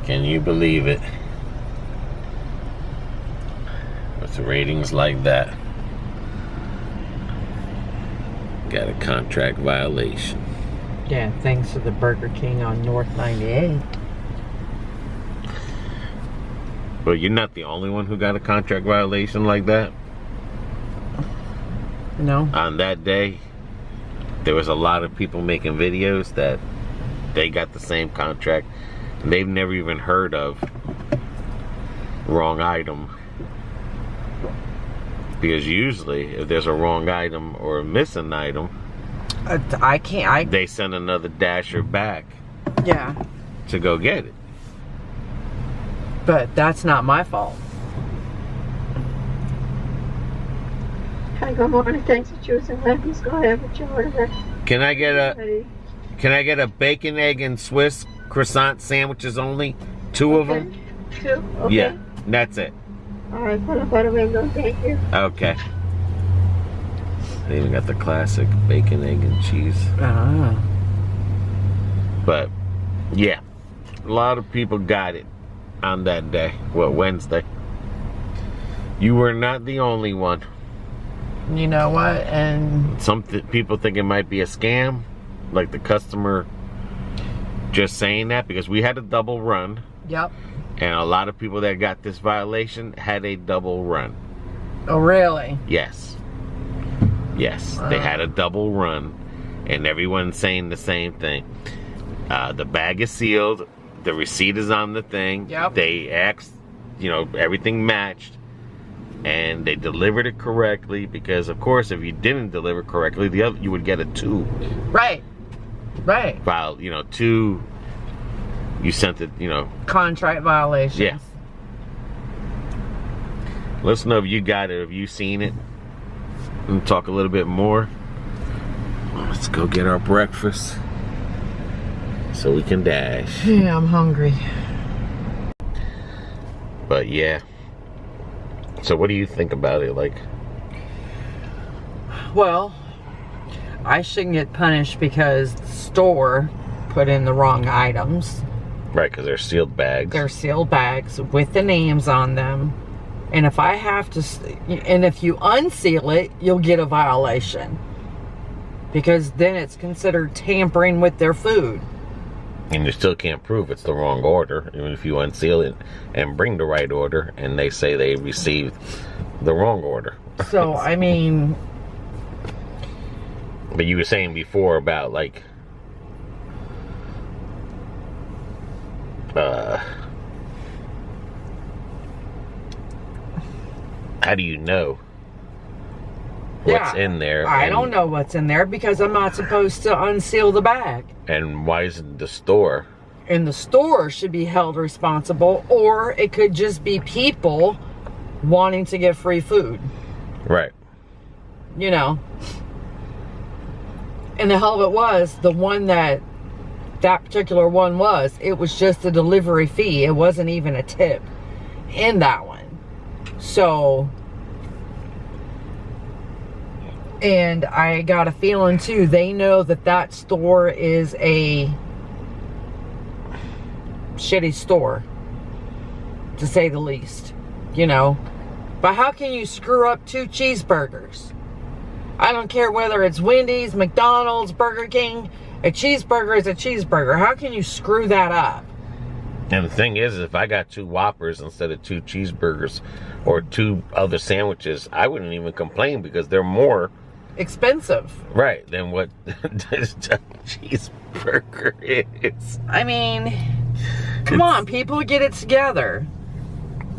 Can you believe it? With ratings like that, got a contract violation. Yeah, thanks to the Burger King on North 98. But you're not the only one who got a contract violation like that. No. On that day, there was a lot of people making videos that they got the same contract and they've never even heard of wrong item. Because usually, if there's a wrong item or a missing item, they send another dasher back. Yeah. To go get it. But that's not my fault. Hi, good morning. Thanks for choosing Wendy's. Go ahead with your order. Can I get a bacon, egg, and Swiss croissant sandwiches only? Two of them? Two? Okay. Yeah, that's it. Alright, put up on the window. Thank you. Okay. They even got the classic bacon, egg, and cheese. Ah. But, yeah. A lot of people got it on that day. Well, Wednesday. You were not the only one. You know what? And some people think it might be a scam. Like the customer just saying that. Because we had a double run. Yep. And a lot of people that got this violation had a double run. Oh, really? Yes. Yes. They had a double run. And everyone's saying the same thing. The bag is sealed. The receipt is on the thing. Yep. They asked, you know, everything matched. And they delivered it correctly. Because, of course, if you didn't deliver correctly, the other you would get a 2. Right. Right. File, you know, 2... You sent it, you know. Contract violations. Yeah. Let us know if you got it, if you seen it. And talk a little bit more. Let's go get our breakfast. So we can dash. Yeah, I'm hungry. But yeah. So what do you think about it? Like, well, I shouldn't get punished because the store put in the wrong items. Right, because they're sealed bags. They're sealed bags with the names on them. And if I have to, and if you unseal it, you'll get a violation. Because then it's considered tampering with their food. And you still can't prove it's the wrong order, even if you unseal it and bring the right order, and they say they received the wrong order. So, I mean... But you were saying before about, like... how do you know what's in there? I don't know what's in there because I'm not supposed to unseal the bag. And why isn't the store? And the store should be held responsible, or it could just be people wanting to get free food. Right. You know. And the hell of it was, the one that particular one was, it was just a delivery fee. It wasn't even a tip in that one. So, and I got a feeling too, they know that that store is a shitty store, to say the least, you know. But how can you screw up 2 cheeseburgers? I don't care whether it's Wendy's, McDonald's, Burger King. A cheeseburger is a cheeseburger. How can you screw that up? And the thing is, if I got 2 Whoppers instead of 2 cheeseburgers or 2 other sandwiches, I wouldn't even complain because they're more expensive. Right, than what this cheeseburger is. I mean, come on, people, get it together.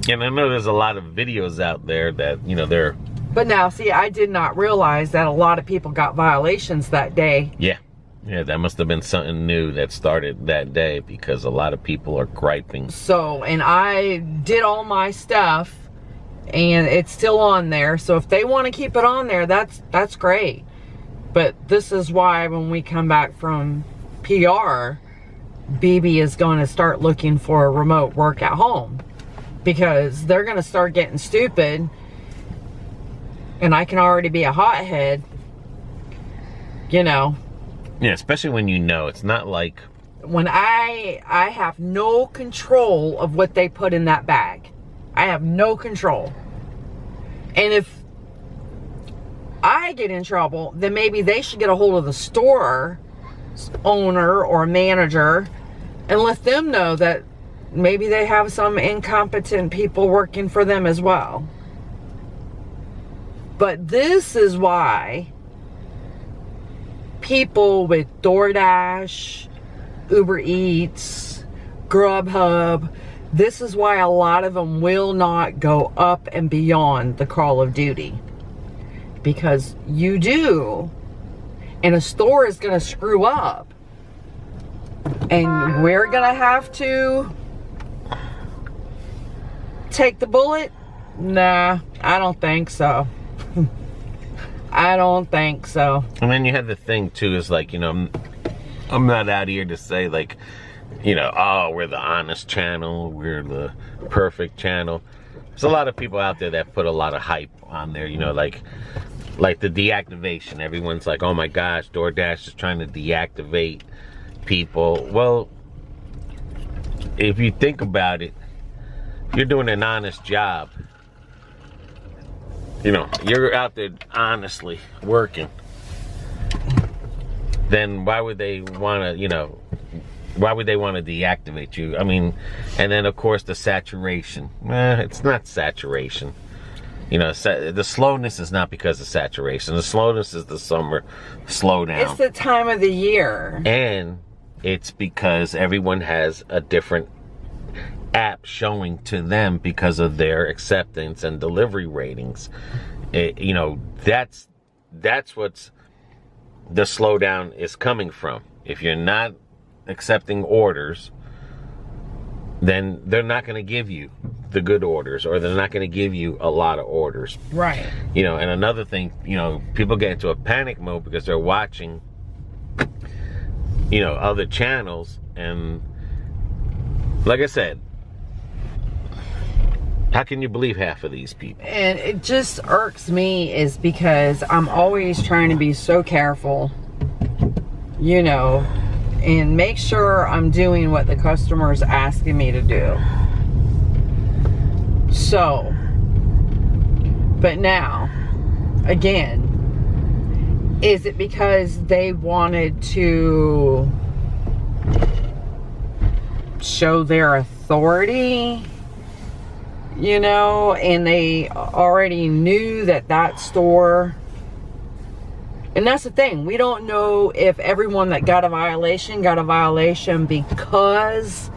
And I know there's a lot of videos out there that, you know, they're... But now, see, I did not realize that a lot of people got violations that day. Yeah. Yeah, that must have been something new that started that day because a lot of people are griping. So, and I did all my stuff and it's still on there. So if they want to keep it on there, that's great. But this is why when we come back from PR, BB is going to start looking for a remote work at home. Because they're going to start getting stupid. And I can already be a hothead. You know. Yeah, especially when you know. It's not like... when I have no control of what they put in that bag. I have no control. And if I get in trouble, then maybe they should get a hold of the store owner or manager and let them know that maybe they have some incompetent people working for them as well. But this is why people with DoorDash, Uber Eats, Grubhub, this is why a lot of them will not go up and beyond the call of duty. Because you do, and a store is going to screw up. And we're going to have to take the bullet? Nah, I don't think so. I don't think so. And then you have the thing too, is like, you know, I'm not out here to say like, you know, oh, we're the honest channel, we're the perfect channel. There's a lot of people out there that put a lot of hype on there, you know, like the deactivation. Everyone's like, oh my gosh, DoorDash is trying to deactivate people. Well, if you think about it, if you're doing an honest job, you know, you're out there honestly working, then why would they want to, you know, why would they want to deactivate you? I mean, and then of course the saturation. It's not saturation. You know, the slowness is not because of saturation. The slowness is the summer slowdown. It's the time of the year. And it's because everyone has a different app showing to them because of their acceptance and delivery ratings. You know, that's what's the slowdown is coming from. If you're not accepting orders, then they're not going to give you the good orders, or they're not going to give you a lot of orders. Right. You know, and another thing, you know, people get into a panic mode because they're watching, you know, other channels, and like I said, how can you believe half of these people? And it just irks me is because I'm always trying to be so careful, you know, and make sure I'm doing what the customer is asking me to do. So, but now, again, is it because they wanted to show their authority? You know, and they already knew that that store, and that's the thing, we don't know if everyone that got a violation because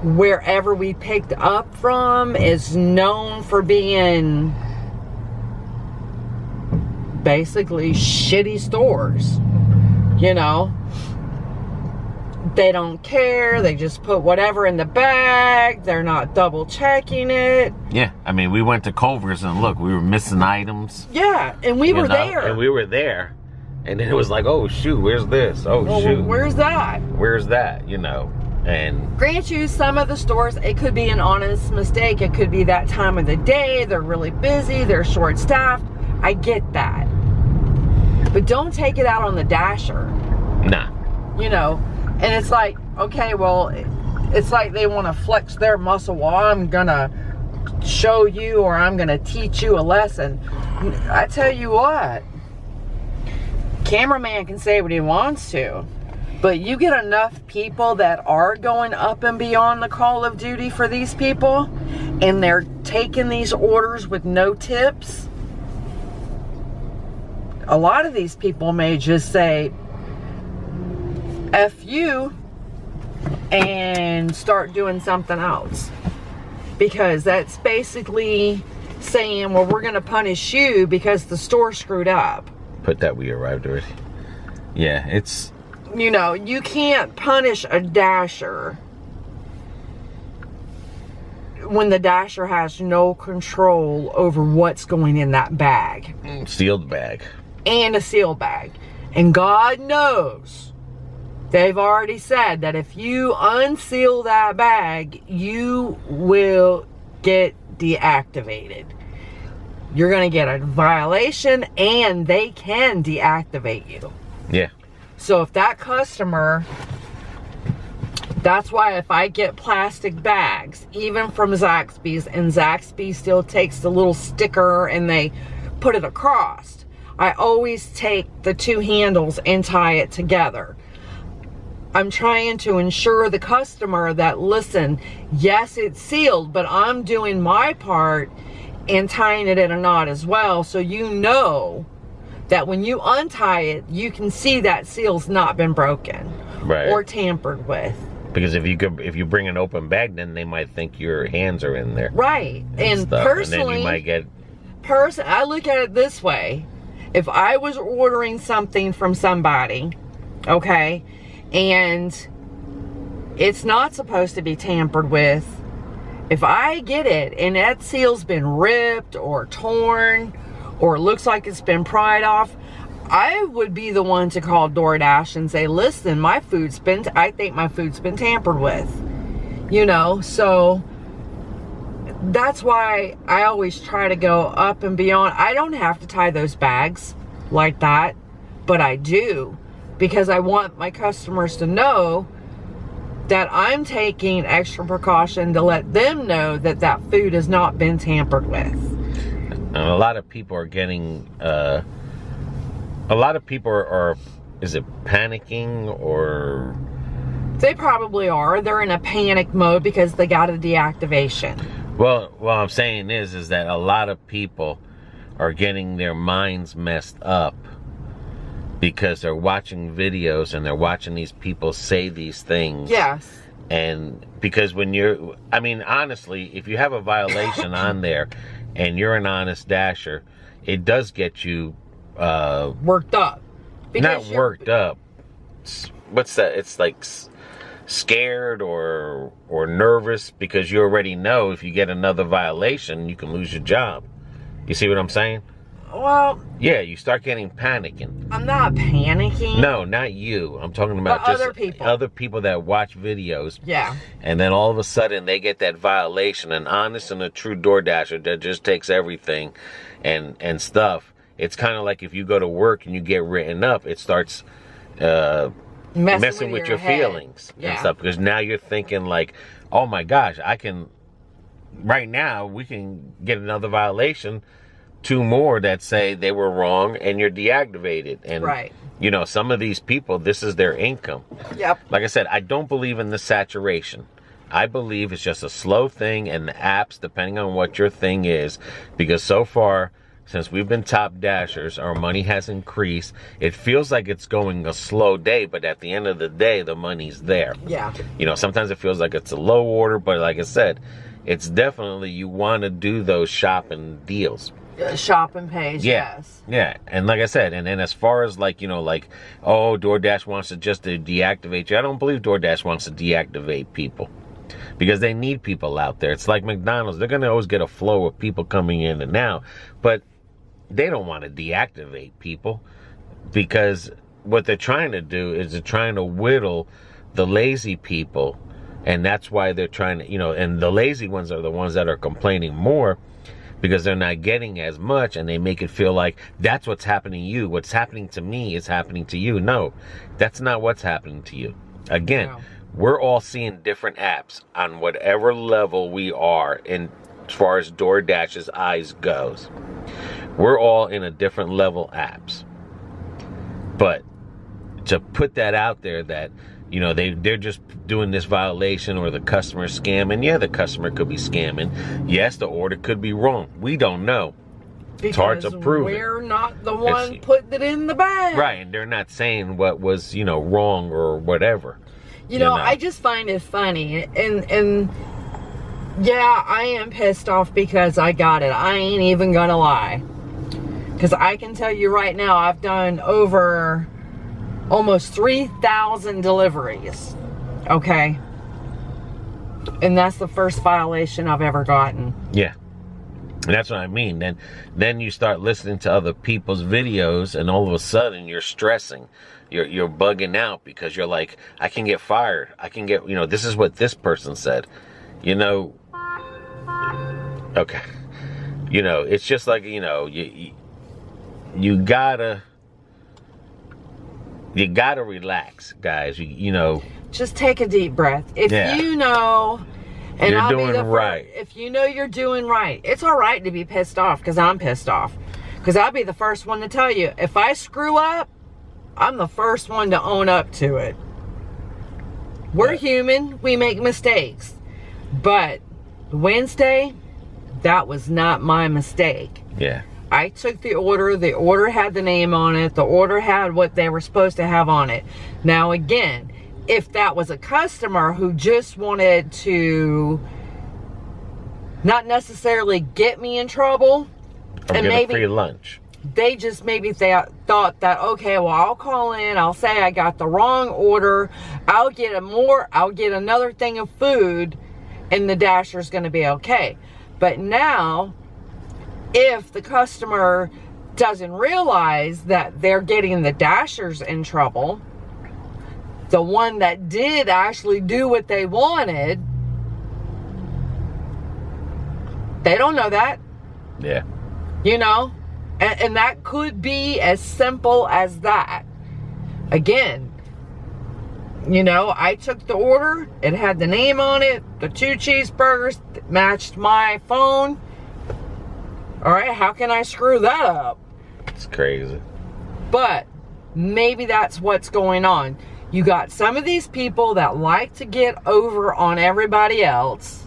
wherever we picked up from is known for being basically shitty stores. You know, they don't care, they just put whatever in the bag, they're not double checking it. Yeah, I mean, we went to Culver's and look, we were missing items. Yeah, and we were there. And we were there. And then it was like, oh shoot, where's this? Oh well, shoot. Where's that? Where's that? You know, and grant you, some of the stores, it could be an honest mistake. It could be that time of the day, they're really busy, they're short-staffed. I get that. But don't take it out on the dasher. Nah. You know, and it's like, okay, well, it's like they want to flex their muscle. Well, I'm going to show you, or I'm going to teach you a lesson. I tell you what, cameraman can say what he wants to, but you get enough people that are going up and beyond the call of duty for these people, and they're taking these orders with no tips. A lot of these people may just say, F you, and start doing something else. Because that's basically saying, well, we're going to punish you because the store screwed up. Put that we arrived already. Yeah, it's... You know, you can't punish a dasher when the dasher has no control over what's going in that bag. Sealed bag. And a sealed bag. And God knows, they've already said that if you unseal that bag, you will get deactivated. You're going to get a violation, and they can deactivate you. Yeah. So if that customer That's why if I get plastic bags, even from Zaxby's, and Zaxby's still takes the little sticker and they put it across, I always take the 2 handles and tie it together. I'm trying to ensure the customer that, listen, yes, it's sealed, but I'm doing my part and tying it in a knot as well, so you know that when you untie it, you can see that seal's not been broken or tampered with. Because if you bring an open bag, then they might think your hands are in there. Right. And personally, and then you might get... I look at it this way. If I was ordering something from somebody, okay, and it's not supposed to be tampered with, if I get it and that seal's been ripped or torn or looks like it's been pried off, I would be the one to call DoorDash and say, listen, I think my food's been tampered with. You know, so that's why I always try to go up and beyond. I don't have to tie those bags like that, but I do, because I want my customers to know that I'm taking extra precaution to let them know that that food has not been tampered with. And a lot of people are getting... a lot of people are, is it panicking, or? They probably are. They're in a panic mode because they got a deactivation. Well, what I'm saying is that a lot of people are getting their minds messed up because they're watching videos and they're watching these people say these things. Yes. And because when I mean, honestly, if you have a violation on there and you're an honest dasher, it does get you worked up. Not worked up. What's that? It's like scared or nervous, because you already know if you get another violation, you can lose your job. You see what I'm saying? Well, yeah, you start getting panicking. I'm not panicking. No, not you. I'm talking about just other people that watch videos. Yeah. And then all of a sudden they get that violation. An honest and a true DoorDasher that just takes everything and stuff. It's kind of like if you go to work and you get written up, it starts messing with your feelings and stuff. Because now you're thinking like, oh my gosh, right now we can get another violation, 2 more that say they were wrong, and you're deactivated. And you know, some of these people, this is their income. Yep. Like I said, I don't believe in the saturation. I believe it's just a slow thing, and the apps, depending on what your thing is, because so far, since we've been top dashers, our money has increased. It feels like it's going a slow day, but at the end of the day, the money's there. Yeah. You know, sometimes it feels like it's a low order, but like I said, it's definitely, you want to do those shopping deals. Shopping page, yes. Yeah, and like I said, and then as far as like, you know, like, oh, DoorDash wants to just deactivate you. I don't believe DoorDash wants to deactivate people, because they need people out there. It's like McDonald's. They're going to always get a flow of people coming in and out, but they don't want to deactivate people, because what they're trying to do is they're trying to whittle the lazy people, and that's why they're trying to, you know, and the lazy ones are the ones that are complaining more, because they're not getting as much, and they make it feel like that's what's happening to you. What's happening to me is happening to you. No, that's not what's happening to you. Again, we're all seeing different apps on whatever level we are in as far as DoorDash's eyes goes. We're all in a different level apps. But to put that out there that, you know, they're just doing this violation, or the customer's scamming. Yeah, the customer could be scamming. Yes, the order could be wrong. We don't know. It's hard to prove. We're not the one putting it in the bag. Right, and they're not saying what was, you know, wrong or whatever. You know, I just find it funny. And yeah, I am pissed off because I got it. I ain't even gonna lie. Because I can tell you right now, I've done over almost 3,000 deliveries. Okay? And that's the first violation I've ever gotten. Yeah. And that's what I mean. Then you start listening to other people's videos, and all of a sudden you're stressing. You're bugging out because you're like, I can get fired. I can get, you know, this is what this person said. You know, okay. You know, it's just like, you know, you gotta relax, guys. You know. just take a deep breath. If you know, and you're I'll doing be the right. If you know you're doing right, it's all right to be pissed off, because I'm pissed off. Because I'll be the first one to tell you, if I screw up, I'm the first one to own up to it. We're human, we make mistakes. But Wednesday, that was not my mistake. Yeah. I took the order had the name on it, the order had what they were supposed to have on it. Now again, if that was a customer who just wanted to not necessarily get me in trouble, and maybe a free lunch, they just maybe thought that, okay, well, I'll call in, I'll say I got the wrong order, I'll get another thing of food, and the Dasher's gonna be okay. But now, if the customer doesn't realize that they're getting the Dashers in trouble, the one that did actually do what they wanted, they don't know that. Yeah. You know? And that could be as simple as that. Again, you know, I took the order, it had the name on it, the 2 cheeseburgers matched my phone. All right, how can I screw that up? It's crazy. But maybe that's what's going on. You got some of these people that like to get over on everybody else.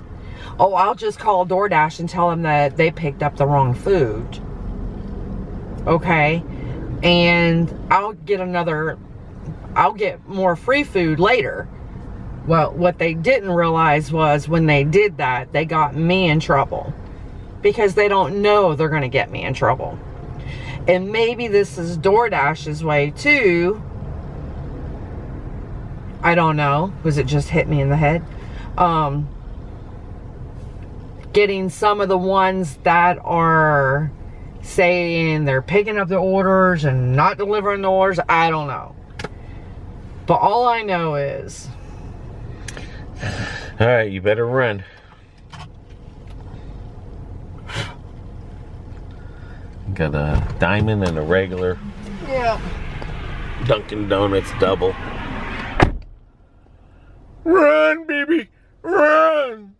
Oh, I'll just call DoorDash and tell them that they picked up the wrong food. Okay? And I'll get more free food later. Well, what they didn't realize was when they did that, they got me in trouble. Because they don't know they're going to get me in trouble. And maybe this is DoorDash's way too. I don't know. Was it just hit me in the head? Getting some of the ones that are saying they're picking up the orders and not delivering the orders. I don't know. But all I know is... All right, you better run. Got a diamond and a regular. Yeah. Dunkin' Donuts double. Run, baby, run!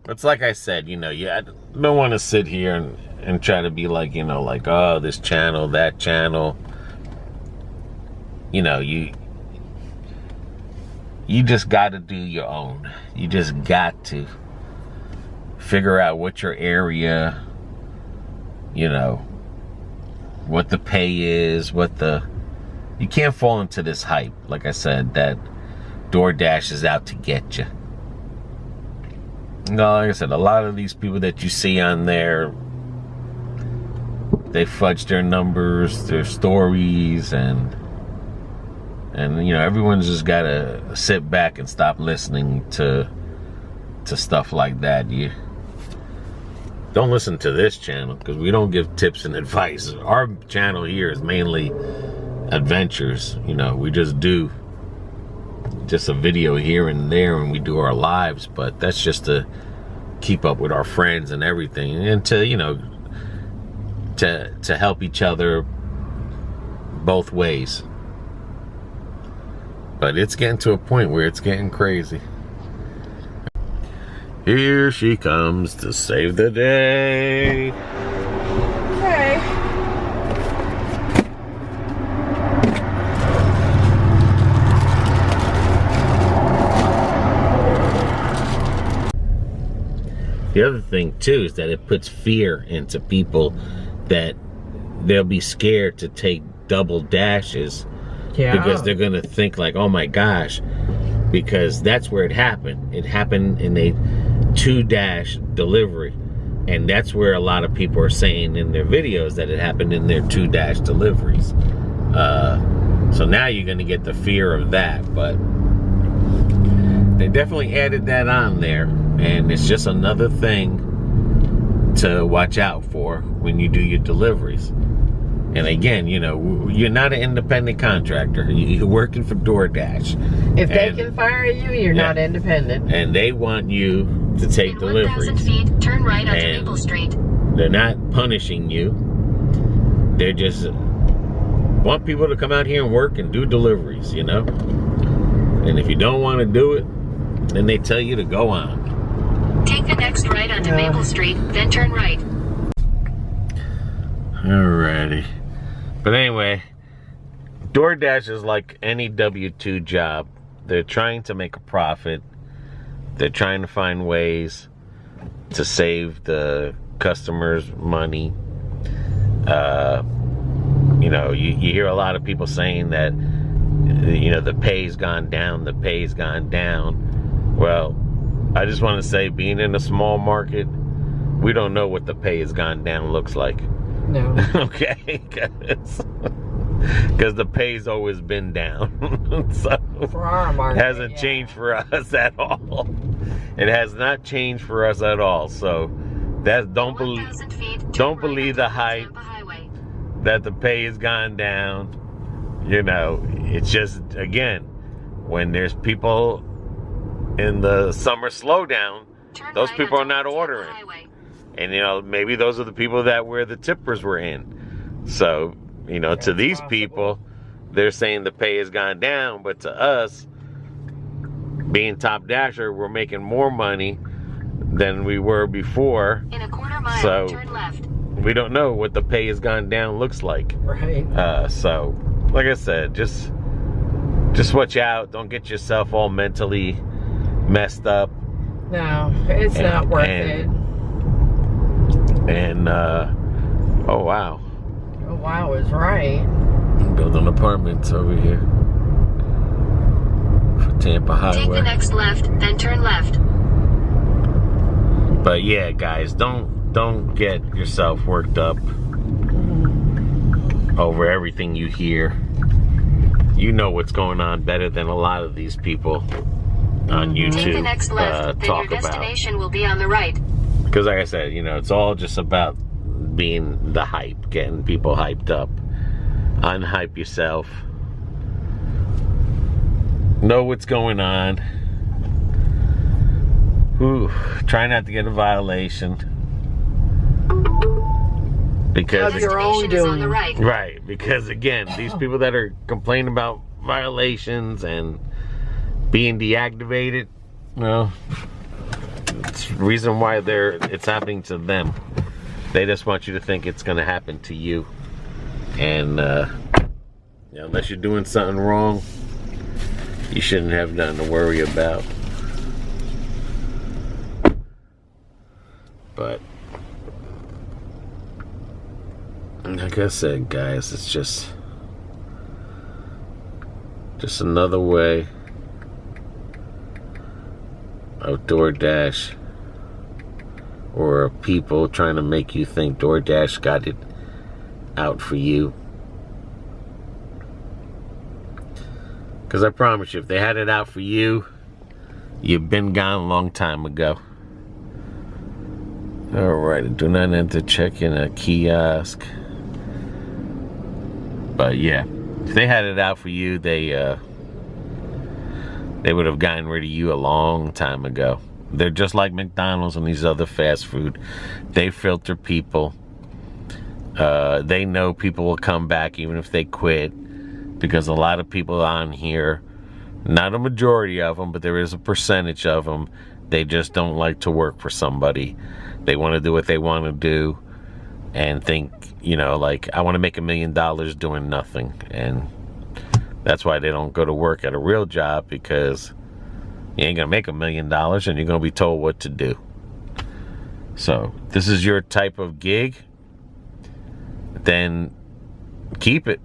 It's like I said, you know, I don't want to sit here and try to be like, you know, like, oh, this channel, that channel. You know, you just got to do your own. You just got to figure out what your area, you know, what the pay is, you can't fall into this hype, like I said, that DoorDash is out to get you. No, like I said, a lot of these people that you see on there, they fudge their numbers, their stories, and you know, everyone's just gotta sit back and stop listening to stuff like that. You don't listen to this channel, because we don't give tips and advice. Our channel here is mainly adventures. You know, we just do a video here and there, and we do our lives, but that's just to keep up with our friends and everything, and to, you know, to help each other both ways. But it's getting to a point where it's getting crazy. Here she comes to save the day. Okay. The other thing too is that it puts fear into people, that they'll be scared to take double dashes. Yeah. Because they're gonna think like, oh my gosh, because that's where it happened. It happened in a 2-dash delivery, and that's where a lot of people are saying in their videos that it happened in their 2-dash deliveries. So now you're gonna get the fear of that, but they definitely added that on there, and it's just another thing to watch out for when you do your deliveries. And again, you know, you're not an independent contractor. You're working for DoorDash. If they can fire you, you're not independent. And they want you to take deliveries. 1,000 feet, turn right onto Maple Street. They're not punishing you. They just want people to come out here and work and do deliveries, you know? And if you don't want to do it, then they tell you to go on. Take the next right onto Maple Street, then turn right. Alrighty. But anyway, DoorDash is like any W-2 job. They're trying to make a profit. They're trying to find ways to save the customers money. You know, you hear a lot of people saying that, you know, the pay's gone down, the pay's gone down. Well, I just want to say, being in a small market, we don't know what the pay has gone down looks like. No. Okay? Because the pay's always been down. So For our market, it hasn't changed for us at all. It has not changed for us at all. So that don't believe the hype that the pay has gone down. You know, it's just, again, when there's people in the summer slowdown, those people are not ordering. And, you know, maybe those are the people that where the tippers were in. So, you know, to these people, they're saying the pay has gone down, but to us, being Top Dasher, we're making more money than we were before. In a quarter mile, so turn left. We don't know what the pay has gone down looks like. Right. So, like I said, just watch out. Don't get yourself all mentally messed up. No, it's not worth it. And, oh wow. Oh wow is right. Building apartments over here for Tampa Highway. Take the next left, then turn left. But yeah, guys, don't get yourself worked up over everything you hear. You know what's going on better than a lot of these people on YouTube Take the next left, then talk your destination will be on the right. Because like I said, you know, it's all just about being the hype, getting people hyped up. Unhype yourself. Know what's going on. Ooh, try not to get a violation. Because Of your own Destination is on the doing. right. right, because again, these people that are complaining about violations and being deactivated, well, it's the reason why it's happening to them. They just want you to think it's going to happen to you. And you know, unless you're doing something wrong, you shouldn't have nothing to worry about. But like I said, guys, it's just another way of DoorDash or people trying to make you think DoorDash got it out for you. Because I promise you, if they had it out for you, you've been gone a long time ago. Alright, do not enter check in a kiosk. But yeah, if they had it out for you, they would have gotten rid of you a long time ago. They're just like McDonald's and these other fast food. They filter people. They know people will come back even if they quit. Because a lot of people on here, not a majority of them, but there is a percentage of them, they just don't like to work for somebody. They want to do what they want to do and think, you know, like, I want to make $1 million doing nothing. And that's why they don't go to work at a real job, because you ain't gonna make $1 million and you're gonna be told what to do. So this is your type of gig, then keep it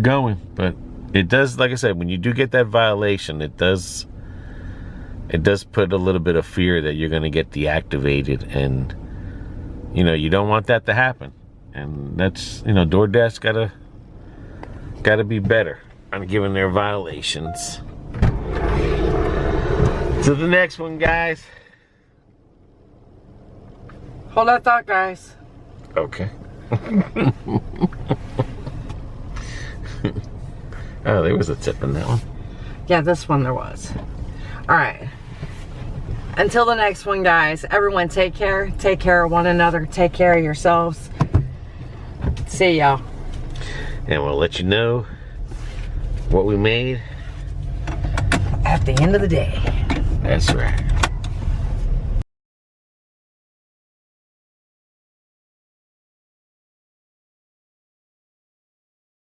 going. But it does, like I said, when you do get that violation, it does put a little bit of fear that you're gonna get deactivated, and you know, you don't want that to happen. And that's, you know, DoorDash gotta be better on giving their violations. To the next one, guys. Hold that thought, guys. Okay. Oh, there was a tip in that one. Yeah, this one there was. All right. Until the next one, guys, everyone take care. Take care of one another. Take care of yourselves. See y'all. And we'll let you know what we made at the end of the day. That's right.